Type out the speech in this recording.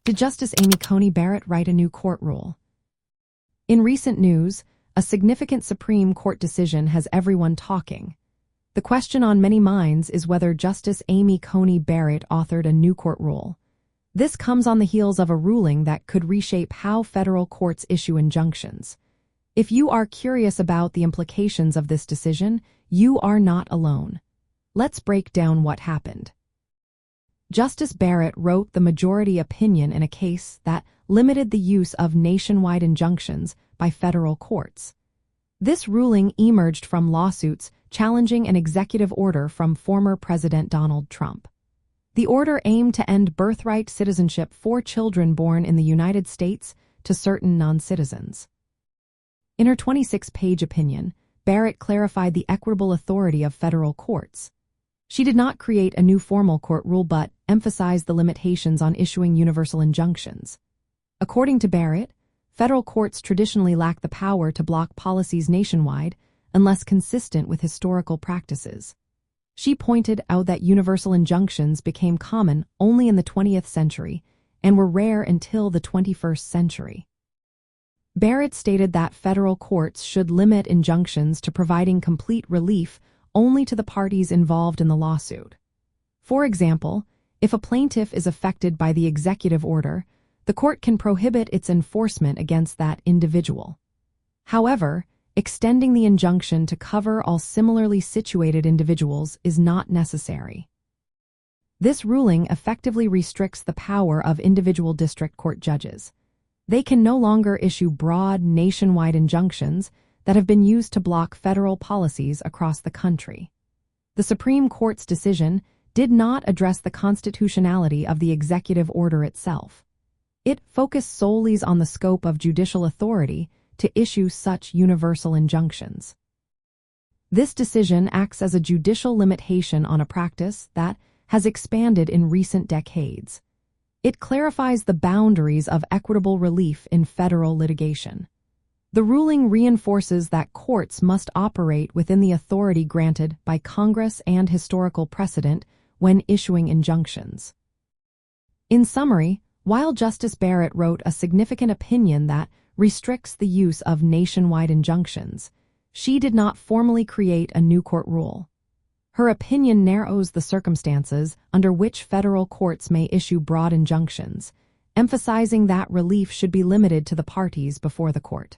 Did Justice Amy Coney Barrett write a new court rule? In recent news, a significant Supreme Court decision has everyone talking. The question on many minds is whether Justice Amy Coney Barrett authored a new court rule. This comes on the heels of a ruling that could reshape how federal courts issue injunctions. If you are curious about the implications of this decision, you are not alone. Let's break down what happened. Justice Barrett wrote the majority opinion in a case that limited the use of nationwide injunctions by federal courts. This ruling emerged from lawsuits challenging an executive order from former President Donald Trump. The order aimed to end birthright citizenship for children born in the United States to certain non-citizens. In her 26-page opinion, Barrett clarified the equitable authority of federal courts. She did not create a new formal court rule but emphasized the limitations on issuing universal injunctions. According to Barrett, federal courts traditionally lack the power to block policies nationwide unless consistent with historical practices. She pointed out that universal injunctions became common only in the 20th century and were rare until the 21st century. Barrett stated that federal courts should limit injunctions to providing complete relief only to the parties involved in the lawsuit. For example, if a plaintiff is affected by the executive order, the court can prohibit its enforcement against that individual. However, extending the injunction to cover all similarly situated individuals is not necessary. This ruling effectively restricts the power of individual district court judges. They can no longer issue broad, nationwide injunctions that have been used to block federal policies across the country. The Supreme Court's decision did not address the constitutionality of the executive order itself. It focused solely on the scope of judicial authority to issue such universal injunctions. This decision acts as a judicial limitation on a practice that has expanded in recent decades. It clarifies the boundaries of equitable relief in federal litigation. The ruling reinforces that courts must operate within the authority granted by Congress and historical precedent when issuing injunctions. In summary, while Justice Barrett wrote a significant opinion that restricts the use of nationwide injunctions, she did not formally create a new court rule. Her opinion narrows the circumstances under which federal courts may issue broad injunctions, emphasizing that relief should be limited to the parties before the court.